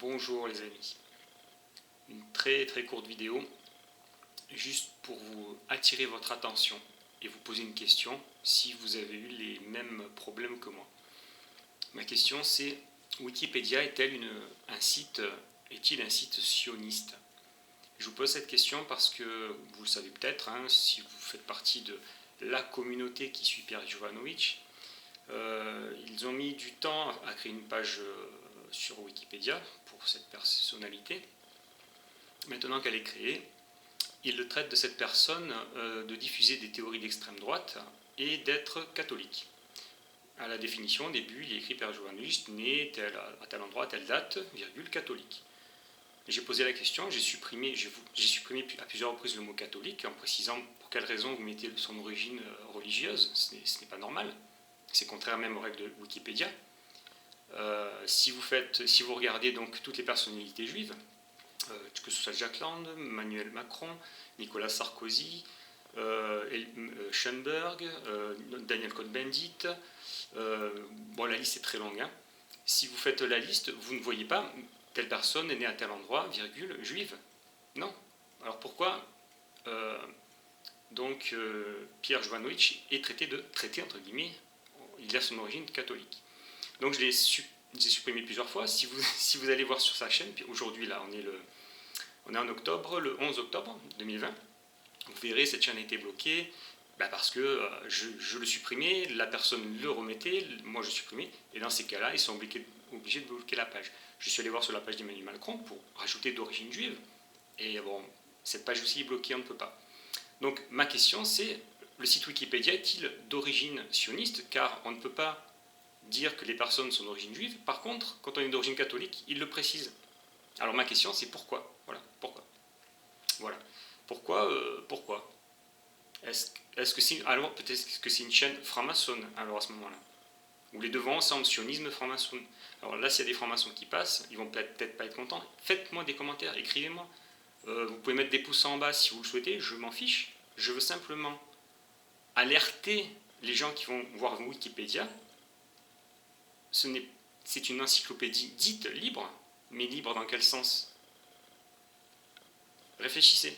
Bonjour les amis, une très courte vidéo, juste pour vous attirer votre attention et vous poser une question si vous avez eu les mêmes problèmes que moi. Ma question c'est, Wikipédia est-il un site sioniste? Je vous pose cette question parce que, vous le savez peut-être, si vous faites partie de la communauté qui suit Pierre Jovanovic, ils ont mis du temps à créer une page sur Wikipédia pour cette personnalité. Maintenant qu'elle est créée, ils le traitent de cette personne de diffuser des théories d'extrême droite et d'être catholique. À la définition, au début, il est écrit Pierre Jovanovic, né à tel endroit, à telle date, virgule, catholique. J'ai posé la question, j'ai supprimé à plusieurs reprises le mot catholique en précisant pour quelle raison vous mettez son origine religieuse. Ce n'est pas normal. C'est contraire même aux règles de Wikipédia. Si vous regardez donc toutes les personnalités juives, que ce soit Jack Lang, Emmanuel Macron, Nicolas Sarkozy, Schoenberg, Daniel Cohn-Bendit, la liste est très longue. Si vous faites la liste, vous ne voyez pas telle personne est née à tel endroit, virgule, juive. Non. Alors pourquoi Pierre Jovanovic est traité entre guillemets, il a son origine catholique. Donc j'ai supprimé plusieurs fois. Si vous allez voir sur sa chaîne, puis aujourd'hui là on est en octobre, le 11 octobre 2020, vous verrez cette chaîne a été bloquée parce que je le supprimais, la personne le remettait, moi je supprimais, et dans ces cas-là ils sont obligés de bloquer la page. Je suis allé voir sur la page d'Emmanuel Macron pour rajouter d'origine juive, et bon, cette page aussi est bloquée, on ne peut pas. Donc ma question c'est, le site Wikipédia est-il d'origine sioniste? Car on ne peut pas dire que les personnes sont d'origine juive. Par contre, quand on est d'origine catholique, il le précise. Alors ma question c'est pourquoi? Voilà. Pourquoi Est-ce que c'est, alors peut-être que c'est une chaîne franc-maçonne alors à ce moment-là, où les deux vont ensemble, sionisme, franc-maçon. Alors là, s'il y a des francs-maçons qui passent, ils vont peut-être pas être contents. Faites-moi des commentaires, écrivez-moi. Vous pouvez mettre des pouces en bas si vous le souhaitez, je m'en fiche. Je veux simplement alerter les gens qui vont voir Wikipédia. C'est une encyclopédie dite libre, mais libre dans quel sens? Réfléchissez.